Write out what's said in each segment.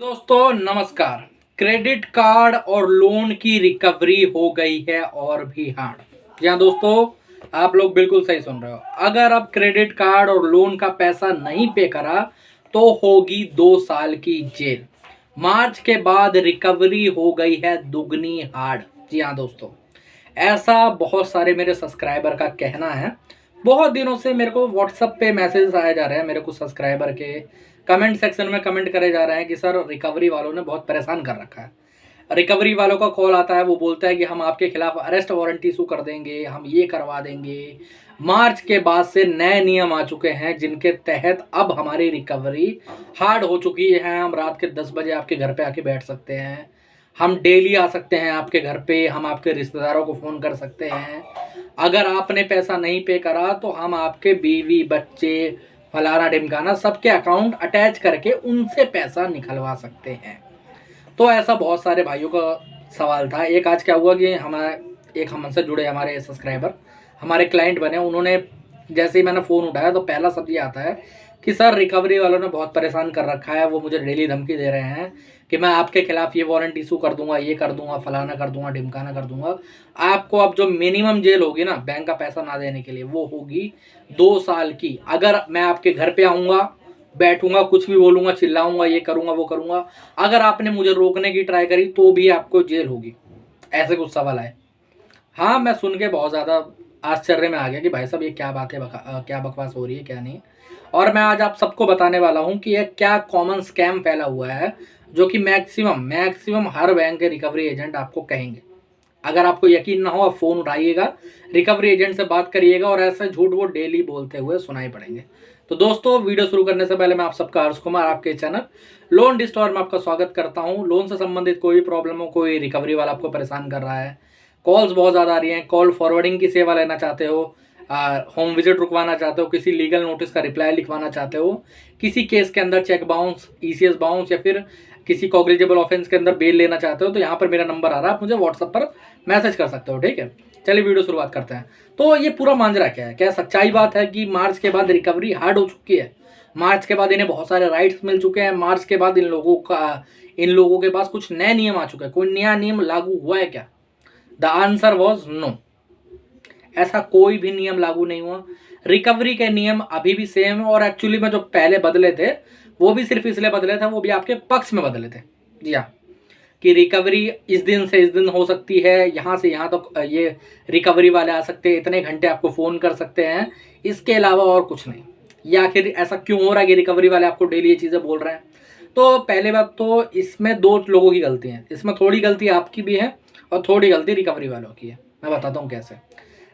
दोस्तों नमस्कार। Credit card और लोन की रिकवरी हो गई है और भी हार्ड। जी हाँ दोस्तों, आप लोग बिल्कुल सही सुन रहे हो। अगर अब क्रेडिट कार्ड और लोन का पैसा नहीं पे करा तो होगी 2 साल की जेल। मार्च के बाद रिकवरी हो गई है दुगनी हार्ड। जी हाँ दोस्तों, ऐसा बहुत सारे मेरे सब्सक्राइबर का कहना है। बहुत दिनों से मेरे को व्हाट्सएप पे मैसेज आए जा रहे हैं, मेरे को सब्सक्राइबर के कमेंट सेक्शन में कमेंट करे जा रहे हैं कि सर रिकवरी वालों ने बहुत परेशान कर रखा है। रिकवरी वालों का कॉल आता है, वो बोलता है कि हम आपके खिलाफ अरेस्ट वारंट इशू कर देंगे, हम ये करवा देंगे। मार्च के बाद से नए नियम आ चुके हैं जिनके तहत अब हमारी रिकवरी हार्ड हो चुकी है। हम रात के 10 बजे आपके घर पे आके बैठ सकते हैं, हम डेली आ सकते हैं आपके घर पे, हम आपके रिश्तेदारों को फ़ोन कर सकते हैं। अगर आपने पैसा नहीं पे करा तो हम आपके बीवी बच्चे फलाना ढिमकाना सबके अकाउंट अटैच करके उनसे पैसा निकलवा सकते हैं। तो ऐसा बहुत सारे भाइयों का सवाल था। एक आज क्या हुआ कि हमसे जुड़े हमारे सब्सक्राइबर हमारे क्लाइंट बने। उन्होंने जैसे ही मैंने फ़ोन उठाया तो पहला शब्द ये आता है कि सर रिकवरी वालों ने बहुत परेशान कर रखा है, वो मुझे डेली धमकी दे रहे हैं कि मैं आपके खिलाफ ये वारंट इशू कर दूंगा, ये कर दूंगा, फलाना कर दूंगा, ढिमकाना कर दूंगा। आपको अब जो मिनिमम जेल होगी ना बैंक का पैसा ना देने के लिए, वो होगी 2 साल की। अगर मैं आपके घर पे आऊँगा, बैठूंगा, कुछ भी बोलूँगा, चिल्लाऊंगा, ये करूँगा, वो करूँगा, अगर आपने मुझे रोकने की ट्राई करी तो भी आपको जेल होगी। ऐसे कुछ सवाल आए। हाँ, मैं सुन के बहुत ज़्यादा आश्चर्य में आ गया कि भाई साहब ये क्या बात है, क्या बकवास हो रही है, क्या नहीं। और मैं आज आप सबको बताने वाला हूँ कि ये क्या कॉमन स्कैम फैला हुआ है जो कि मैक्सिमम हर बैंक के रिकवरी एजेंट आपको कहेंगे। अगर आपको यकीन ना हो, आप फ़ोन उठाइएगा, रिकवरी एजेंट से बात करिएगा और ऐसे झूठ वो डेली बोलते हुए सुनाई पड़ेंगे। तो दोस्तों, वीडियो शुरू करने से पहले मैं आप सबका हर्ष कुमार आपके चैनल लोन डिस्टोर में आपका स्वागत करता हूं। लोन से संबंधित कोई प्रॉब्लम हो, कोई रिकवरी वाला आपको परेशान कर रहा है, कॉल्स बहुत ज़्यादा आ रही हैं, कॉल फॉरवर्डिंग की सेवा लेना चाहते हो, होम विजिट रुकवाना चाहते हो, किसी लीगल नोटिस का रिप्लाई लिखवाना चाहते हो, किसी केस के अंदर चेक बाउंस, ईसीएस बाउंस या फिर किसी कॉग्निजेबल ऑफेंस के अंदर बेल लेना चाहते हो, तो यहाँ पर मेरा नंबर आ रहा है, आप मुझे व्हाट्सएप पर मैसेज कर सकते हो। ठीक है, चलिए वीडियो शुरुआत करते हैं। तो ये पूरा मांजरा क्या है, क्या सच्चाई बात है कि मार्च के बाद रिकवरी हार्ड हो चुकी है? मार्च के बाद इन्हें बहुत सारे राइट्स मिल चुके हैं? मार्च के बाद इन लोगों के पास कुछ नए नियम आ चुके हैं? कोई नया नियम लागू हुआ है क्या? The answer was no. ऐसा कोई भी नियम लागू नहीं हुआ। रिकवरी के नियम अभी भी सेम है और एक्चुअली में जो पहले बदले थे वो भी सिर्फ इसलिए बदले थे, वो भी आपके पक्ष में बदले थे। जी हाँ, कि रिकवरी इस दिन से इस दिन हो सकती है, यहाँ से यहाँ तक तो ये रिकवरी वाले आ सकते हैं, इतने घंटे आपको फ़ोन कर सकते हैं, इसके अलावा और कुछ नहीं। या आखिर ऐसा क्यों हो रहा है कि रिकवरी वाले आपको डेली ये चीज़ें बोल रहे हैं? तो पहले बात तो इसमें दो लोगों की गलती है। इसमें थोड़ी गलती आपकी भी है और थोड़ी गलती रिकवरी वालों की है। मैं बताता हूँ कैसे।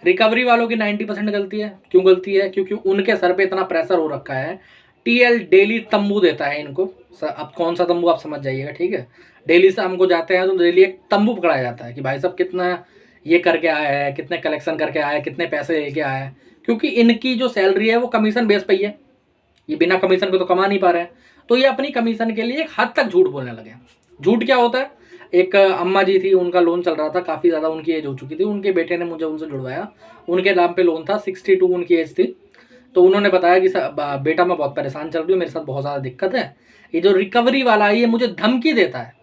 रिकवरी वालों की 90% गलती है। क्यों गलती है? क्योंकि उनके सर पे इतना प्रेशर हो रखा है। टीएल डेली तंबू देता है इनको। अब कौन सा तंबू आप समझ जाइएगा। ठीक है, डेली से हमको जाते हैं तो डेली एक तंबू पकड़ाया जाता है कि भाई साहब कितना ये करके आया है, कितने कलेक्शन करके आया है, कितने पैसे लेके आया है। क्योंकि इनकी जो सैलरी है वो कमीशन बेस पे ही है, ये बिना कमीशन के तो कमा नहीं पा रहे हैं। तो ये अपनी कमीशन के लिए एक हद तक झूठ बोलने लगे। झूठ क्या होता है? एक अम्मा जी थी, उनका लोन चल रहा था, काफ़ी ज़्यादा उनकी एज हो चुकी थी, उनके बेटे ने मुझे उनसे जुड़वाया, उनके नाम पे लोन था, 62 उनकी एज थी। तो उन्होंने बताया कि बेटा मैं बहुत परेशान चल रही हूँ, मेरे साथ बहुत ज़्यादा दिक्कत है, ये जो रिकवरी वाला है ये मुझे धमकी देता है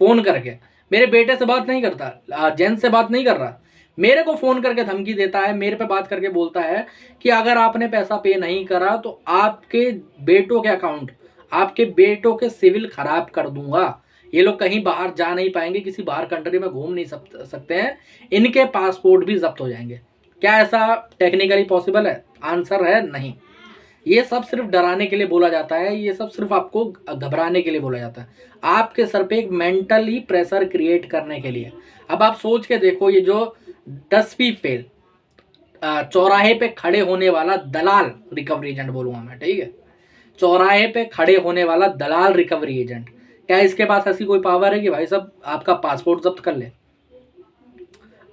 फ़ोन करके, मेरे बेटे से बात नहीं करता, जेंट्स से बात नहीं कर रहा, मेरे को फ़ोन करके धमकी देता है, मेरे पे बात करके बोलता है कि अगर आपने पैसा पे नहीं करा तो आपके बेटों के अकाउंट, आपके बेटों के सिविल खराब कर दूंगा। ये लोग कहीं बाहर जा नहीं पाएंगे, किसी बाहर कंट्री में घूम नहीं सकते हैं, इनके पासपोर्ट भी जब्त हो जाएंगे। क्या ऐसा टेक्निकली पॉसिबल है? आंसर है नहीं। ये सब सिर्फ डराने के लिए बोला जाता है, ये सब सिर्फ आपको घबराने के लिए बोला जाता है, आपके सर पे एक मेंटली प्रेशर क्रिएट करने के लिए। अब आप सोच के देखो, ये जो 10वीं फेल चौराहे पे खड़े होने वाला दलाल रिकवरी एजेंट बोलूंगा मैं, ठीक है, चौराहे पे खड़े होने वाला दलाल रिकवरी एजेंट, क्या इसके पास ऐसी कोई पावर है कि भाई साहब आपका पासपोर्ट जब्त कर ले?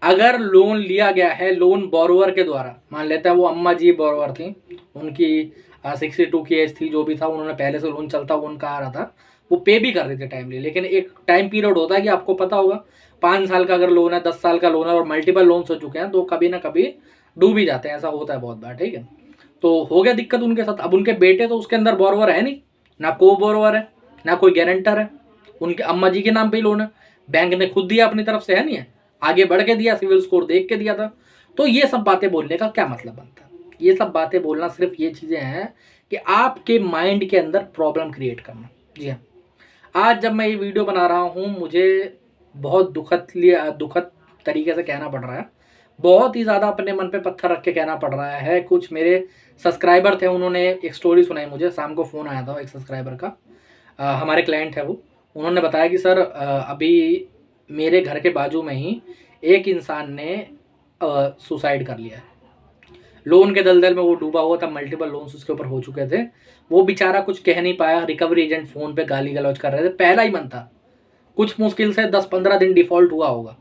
अगर लोन लिया गया है लोन बोरोवर के द्वारा, मान लेते हैं वो अम्मा जी बोरोवर थी, उनकी 62 की एज थी, जो भी था, उन्होंने पहले से लोन चलता हुआ उनका आ रहा था, वो पे भी कर रहे थे टाइमली। लेकिन एक टाइम पीरियड होता है कि आपको पता होगा, 5 साल का अगर लोन है, 10 साल का लोन है और मल्टीपल लोन्स हो चुके हैं तो कभी ना कभी डूब ही जाते हैं, ऐसा होता है बहुत बार। ठीक है, तो हो गया दिक्कत उनके साथ। अब उनके बेटे तो उसके अंदर बोरोवर है नहीं, ना को बोरोवर है, ना कोई गारंटर है, उनके अम्मा जी के नाम पे ही लोन है, बैंक ने खुद दिया अपनी तरफ से, है नहीं है, आगे बढ़ के दिया, सिविल स्कोर देख के दिया था। तो ये सब बातें बोलने का क्या मतलब बनता है? ये सब बातें बोलना सिर्फ ये चीजें हैं कि आपके माइंड के अंदर प्रॉब्लम क्रिएट करना। जी हाँ, आज जब मैं ये वीडियो बना रहा हूँ मुझे बहुत दुखद तरीके से कहना पड़ रहा है, बहुत ही ज़्यादा अपने मन पे पत्थर रख के कहना पड़ रहा है। कुछ मेरे सब्सक्राइबर थे, उन्होंने एक स्टोरी सुनाई मुझे, शाम को फ़ोन आया था एक सब्सक्राइबर का, हमारे क्लाइंट है वो, उन्होंने बताया कि सर अभी मेरे घर के बाजू में ही एक इंसान ने सुसाइड कर लिया है। लोन के दलदल में वो डूबा हुआ था, मल्टीपल लोन्स उसके ऊपर हो चुके थे, वो बेचारा कुछ कह नहीं पाया, रिकवरी एजेंट फ़ोन पे गाली गलौज कर रहे थे, पहला ही मंथ था, कुछ मुश्किल से 10-15 दिन डिफ़ॉल्ट हुआ होगा,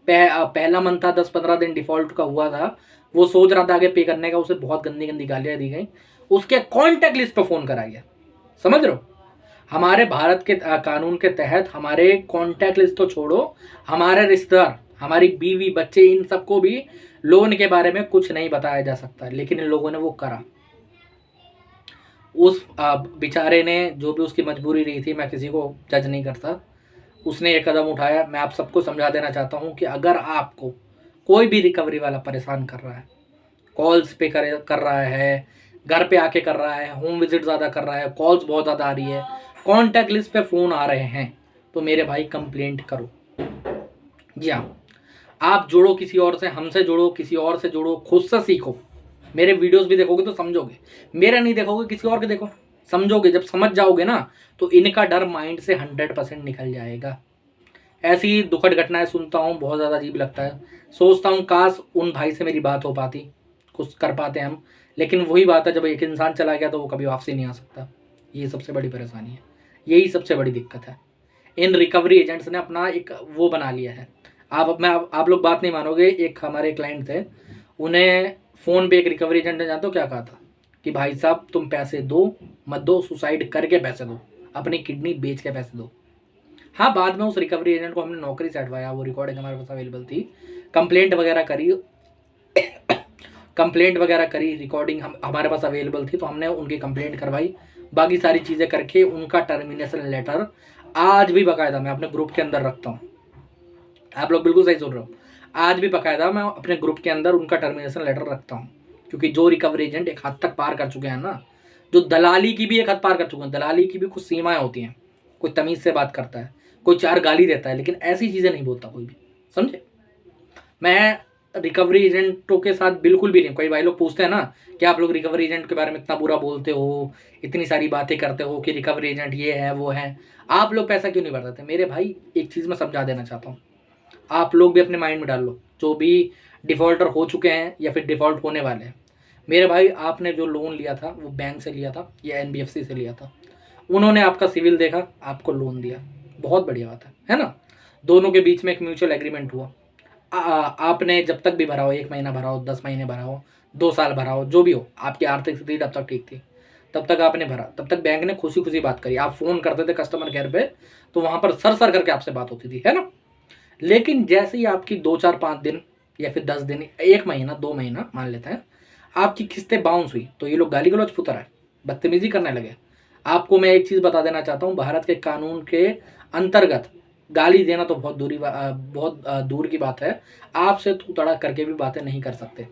पहला मंथ था, 10-15 दिन डिफ़ॉल्ट का हुआ था, वो सोच रहा था आगे पे करने का, उसे बहुत गंदी गंदी गालियाँ दी गई, उसके कॉन्टैक्ट लिस्ट पे फ़ोन करा गया। समझ रहे हो? हमारे भारत के कानून के तहत हमारे कॉन्टैक्ट लिस्ट तो छोड़ो, हमारे रिश्तेदार, हमारी बीवी, बच्चे, इन सबको भी लोन के बारे में कुछ नहीं बताया जा सकता, लेकिन इन लोगों ने वो करा। उस बेचारे ने, जो भी उसकी मजबूरी रही थी, मैं किसी को जज नहीं करता, उसने ये कदम उठाया। मैं आप सबको समझा देना चाहता हूँ कि अगर आपको कोई भी रिकवरी वाला परेशान कर रहा है, कॉल्स पे कर रहा है, घर पे आके कर रहा है, होम विजिट ज़्यादा कर रहा है, कॉल्स बहुत ज़्यादा आ रही है, कॉन्टैक्ट लिस्ट पे फ़ोन आ रहे हैं, तो मेरे भाई कंप्लेंट करो। जी हाँ, आप जुड़ो किसी और से, हमसे जुड़ो, किसी और से जुड़ो, खुद से सीखो। मेरे वीडियोस भी देखोगे तो समझोगे, मेरा नहीं देखोगे किसी और के देखो, समझोगे। जब समझ जाओगे ना तो इनका डर माइंड से 100% निकल जाएगा। ऐसी दुखद घटनाएं सुनता हूँ, बहुत ज़्यादा अजीब लगता है, सोचता हूँ काश उन भाई से मेरी बात हो पाती, कुछ कर पाते हम, लेकिन वही बात है, जब एक इंसान चला गया तो वो कभी वापसी नहीं आ सकता। ये सबसे बड़ी परेशानी है, यही सबसे बड़ी दिक्कत है। इन रिकवरी एजेंट्स ने अपना एक वो बना लिया है। आप लोग बात नहीं मानोगे, एक हमारे क्लाइंट थे, उन्हें फ़ोन पे एक रिकवरी एजेंट ने, जानते हो क्या कहा था? कि भाई साहब तुम पैसे दो मत दो, सुसाइड करके पैसे दो, अपनी किडनी बेच के पैसे दो। हाँ, बाद में उस रिकवरी एजेंट को हमने नौकरी से हटवाया, वो रिकॉर्डिंग हमारे पास अवेलेबल थी, कंप्लेंट वगैरह करी, रिकॉर्डिंग हमारे पास अवेलेबल थी, तो हमने उनकी कंप्लेंट करवाई, बाकी सारी चीज़ें करके उनका टर्मिनेशन लेटर आज भी बाकायदा मैं अपने ग्रुप के अंदर रखता हूँ। आप लोग बिल्कुल सही सुन रहे हो, आज भी बाकायदा मैं अपने ग्रुप के अंदर उनका टर्मिनेशन लेटर रखता हूँ। क्योंकि जो रिकवरी एजेंट एक हद तक पार कर चुके हैं ना, जो दलाली की भी एक हद पार कर चुके हैं, दलाली की भी कुछ सीमाएं होती हैं, कोई तमीज़ से बात करता है, कोई चार गाली देता है, लेकिन ऐसी चीज़ें नहीं बोलता कोई भी, समझे? मैं रिकवरी एजेंटों के साथ बिल्कुल भी नहीं। कोई भाई लोग पूछते हैं ना कि आप लोग रिकवरी एजेंट के बारे में इतना बुरा बोलते हो, इतनी सारी बातें करते हो कि रिकवरी एजेंट ये है वो है, आप लोग पैसा क्यों नहीं भरते? मेरे भाई एक चीज़ मैं समझा देना चाहता हूँ, आप लोग भी अपने माइंड में डाल लो, जो भी डिफ़ॉल्टर हो चुके हैं या फिर डिफ़ॉल्ट होने वाले हैं, मेरे भाई आपने जो लोन लिया था वो बैंक से लिया था या NBFC से लिया था, उन्होंने आपका सिविल देखा, आपको लोन दिया, बहुत बढ़िया बात है ना? दोनों के बीच में एक म्यूचुअल एग्रीमेंट हुआ, आपने जब तक भी भरा हो, 1 महीना भरा हो, 10 महीने भरा हो, 2 साल भरा हो, जो भी हो, आपकी आर्थिक स्थिति तब तक ठीक थी, तब तक आपने भरा, तब तक बैंक ने खुशी खुशी बात करी, आप फ़ोन करते थे कस्टमर केयर पे तो वहाँ पर सर करके आपसे बात होती थी, है ना? लेकिन जैसे ही आपकी 2-4-5 दिन या फिर 10 दिन, 1 महीना, 2 महीना मान लेते हैं, आपकी किस्तें बाउंस हुई, तो ये लोग गाली गलौज पुतर है, बदतमीजी करने लगे। आपको मैं एक चीज़ बता देना चाहता हूँ, भारत के कानून के अंतर्गत गाली देना तो बहुत दूर की बात है, आपसे तू तड़ा करके भी बातें नहीं कर सकते।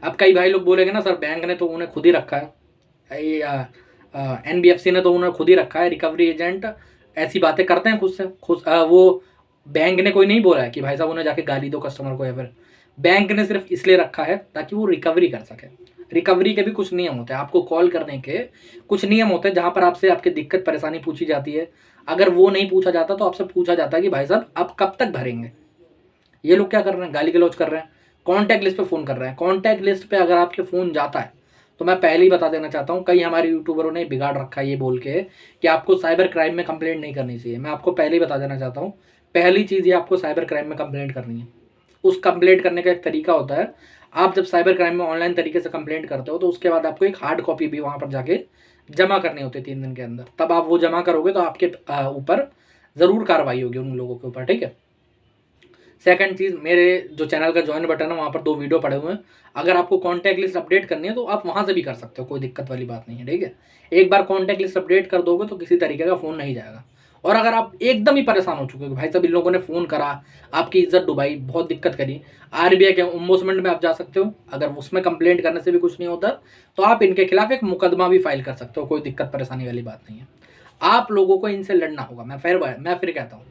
अब कई भाई लोग बोलेंगे ना, सर बैंक ने तो उन्हें खुद ही रखा है, ये NBFC ने तो उन्हें खुद ही रखा है, रिकवरी एजेंट ऐसी बातें करते हैं खुद से, वो बैंक ने कोई नहीं बोला है कि भाई साहब उन्हें जाके गाली दो कस्टमर को, या फिर बैंक ने सिर्फ इसलिए रखा है ताकि वो रिकवरी कर सके। रिकवरी के भी कुछ नियम होते हैं, आपको कॉल करने के कुछ नियम होते हैं, जहाँ पर आपसे आपकी दिक्कत परेशानी पूछी जाती है। अगर वो नहीं पूछा जाता तो आपसे पूछा जाता है कि भाई साहब आप कब तक भरेंगे। ये लोग क्या कर रहे हैं? गाली गलौज कर रहे हैं, कॉन्टैक्ट लिस्ट पे फ़ोन कर रहे हैं। कॉन्टैक्ट लिस्ट पे अगर आपके फ़ोन जाता है तो मैं पहले ही बता देना चाहता हूँ, कई हमारे यूट्यूबरों ने बिगाड़ रखा है ये बोल के कि आपको साइबर क्राइम में कंप्लेंट नहीं करनी चाहिए। मैं आपको पहले ही बता देना चाहता हूँ, पहली चीज़ ये, आपको साइबर क्राइम में कंप्लेंट करनी है। उस कंप्लेंट करने का एक तरीका होता है, आप जब साइबर क्राइम में ऑनलाइन तरीके से कंप्लेंट करते हो तो उसके बाद आपको एक हार्ड कॉपी भी वहाँ पर जाके जमा करनी होती है 3 दिन के अंदर। तब आप वो जमा करोगे तो आपके ऊपर ज़रूर कार्रवाई होगी उन लोगों के ऊपर, ठीक है? सेकंड चीज़, मेरे जो चैनल का ज्वाइन बटन है वहाँ पर 2 वीडियो पड़े हुए हैं। अगर आपको कॉन्टैक्ट लिस्ट अपडेट करनी है तो आप वहाँ से भी कर सकते हो, कोई दिक्कत वाली बात नहीं है, ठीक है। एक बार कॉन्टैक्ट लिस्ट अपडेट कर दोगे तो किसी तरीके का फ़ोन नहीं जाएगा। और अगर आप एकदम ही परेशान हो चुके हो कि भाई साहब इन लोगों ने फ़ोन करा, आपकी इज्जत डुबाई, बहुत दिक्कत करी, आरबीआई के ओम्बुड्समैन में आप जा सकते हो। अगर उसमें कंप्लेंट करने से भी कुछ नहीं होता तो आप इनके खिलाफ एक मुकदमा भी फाइल कर सकते हो, कोई दिक्कत परेशानी वाली बात नहीं है। आप लोगों को इनसे लड़ना होगा। मैं फिर कहता हूँ,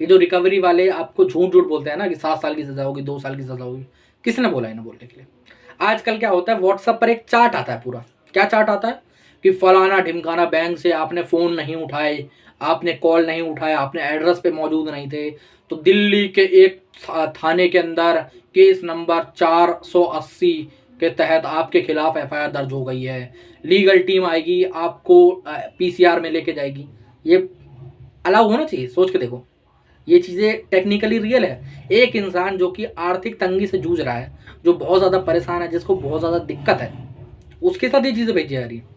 ये जो रिकवरी वाले आपको झूठ झूठ बोलते हैं ना कि 7 साल की सज़ा होगी, 2 साल की सज़ा होगी, किसने बोला इन्हें बोलने के लिए? आजकल क्या होता है, व्हाट्सएप पर एक चार्ट आता है पूरा। क्या चार्ट आता है कि फलाना ढिमकाना बैंक से आपने फ़ोन नहीं उठाए, आपने कॉल नहीं उठाया, आपने एड्रेस पे मौजूद नहीं थे, तो दिल्ली के एक थाने के अंदर केस नंबर 480 के तहत आपके खिलाफ एफआईआर दर्ज हो गई है। लीगल टीम आएगी, आपको पीसीआर में लेके जाएगी। ये अलाउ होना चाहिए, सोच के देखो। ये चीज़ें टेक्निकली रियल है। एक इंसान जो कि आर्थिक तंगी से जूझ रहा है, जो बहुत ज़्यादा परेशान है, जिसको बहुत ज़्यादा दिक्कत है, उसके साथ ये चीज़ें भेजी जा रही है।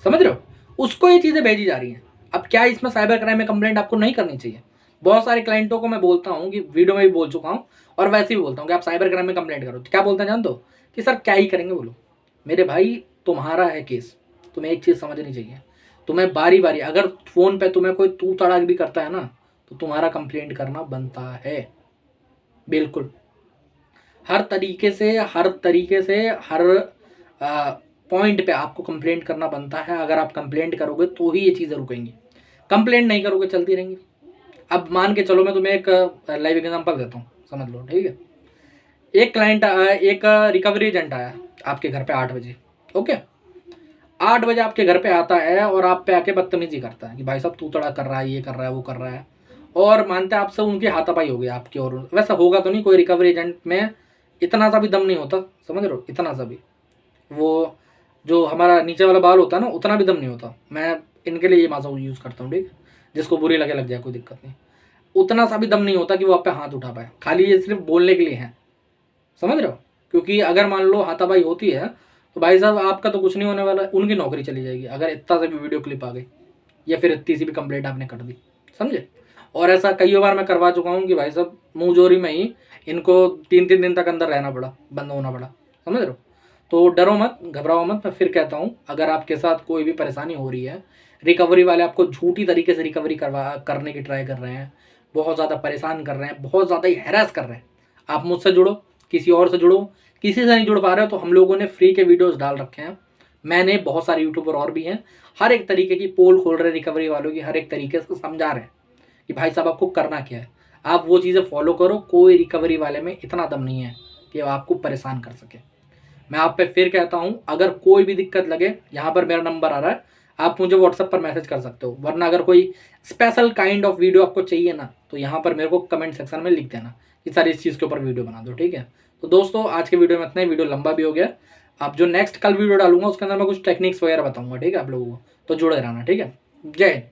समझ रहे हो? उसको ये चीज़ें भेजी जा रही हैं। अब क्या इसमें साइबर क्राइम में कंप्लेंट आपको नहीं करनी चाहिए? बहुत सारे क्लाइंटों को मैं बोलता हूँ कि वीडियो में भी बोल चुका हूँ और वैसे भी बोलता हूँ कि आप साइबर क्राइम में कंप्लेंट करो। तो क्या बोलते हैं जान दो कि सर क्या ही करेंगे बोलो। मेरे भाई, तुम्हारा है केस, तुम्हें एक चीज़ समझनी चाहिए। तुम्हें बारी बारी अगर फ़ोन पे तुम्हें कोई तू तड़ाक भी करता है ना, तो तुम्हारा कंप्लेंट करना बनता है। बिल्कुल हर तरीके से, हर पॉइंट पे आपको कंप्लेंट करना बनता है। अगर आप कंप्लेंट करोगे तो ही ये चीज़ें रुकेंगी, कंप्लेंट नहीं करोगे चलती रहेंगी। अब मान के चलो, मैं तुम्हें एक लाइव एग्जांपल देता हूँ, समझ लो, ठीक है। एक क्लाइंट, एक रिकवरी एजेंट आया आपके घर पे 8 बजे। ओके, 8 बजे आपके घर पे आता है और आप पे आके बदतमीजी करता है कि भाई साहब तू तड़ा कर रहा है, ये कर रहा है, वो कर रहा है, और मानते हैं आपसे उनकी हाथापाई हो गई आपकी। और वैसा होगा तो नहीं, कोई रिकवरी एजेंट में इतना सा भी दम नहीं होता, समझ रहे हो, इतना सा भी। वो जो हमारा नीचे वाला बाल होता है ना, उतना भी दम नहीं होता। मैं इनके लिए ये भाषा यूज़ करता हूँ, ठीक है, जिसको बुरी लगे लग जाए, कोई दिक्कत नहीं। उतना सा भी दम नहीं होता कि वो आप पे हाथ उठा पाए। खाली ये सिर्फ बोलने के लिए है, समझ रहे हो। क्योंकि अगर मान लो हाथापाई होती है तो भाई साहब आपका तो कुछ नहीं होने वाला है, उनकी नौकरी चली जाएगी अगर इतना सा भी वीडियो क्लिप आ गई या फिर इतनी सी भी कंप्लेंट आपने कर दी, समझे। और ऐसा कई बार मैं करवा चुका हूँ कि भाई साहब मुँह जोरी में ही इनको 3-3 दिन तक अंदर रहना पड़ा, बंद होना पड़ा, समझ रहे हो। तो डरो मत, घबराओ मत। मैं फिर कहता हूँ, अगर आपके साथ कोई भी परेशानी हो रही है, रिकवरी वाले आपको झूठी तरीके से रिकवरी करने की ट्राई कर रहे हैं, बहुत ज़्यादा परेशान कर रहे हैं, बहुत ज़्यादा ही हैरेस कर रहे हैं, आप मुझसे जुड़ो, किसी और से जुड़ो। किसी से नहीं जुड़ पा रहे हो तो हम लोगों ने फ्री के वीडियोस डाल रखे हैं। मैंने, बहुत सारे यूट्यूबर और भी हैं, हर एक तरीके की पोल खोल रहे हैं रिकवरी वालों की, हर एक तरीके से समझा रहे हैं कि भाई साहब आपको करना क्या है। आप वो चीज़ें फॉलो करो। कोई रिकवरी वाले में इतना दम नहीं है कि आपको परेशान कर सके। मैं आप पे फिर कहता हूँ, अगर कोई भी दिक्कत लगे, यहाँ पर मेरा नंबर आ रहा है, आप मुझे व्हाट्सएप पर मैसेज कर सकते हो। वरना अगर कोई स्पेशल काइंड ऑफ वीडियो आपको चाहिए ना, तो यहाँ पर मेरे को कमेंट सेक्शन में लिख देना कि सर इस चीज़ के ऊपर वीडियो बना दो, ठीक है। तो दोस्तों, आज के वीडियो में इतना ही। वीडियो लंबा भी हो गया। अब जो नेक्स्ट कल वीडियो डालूंगा उसके अंदर मैं कुछ टेक्निक्स वगैरह बताऊंगा, ठीक है, आप लोगों को। तो जुड़े रहना, ठीक है। जय हिंद।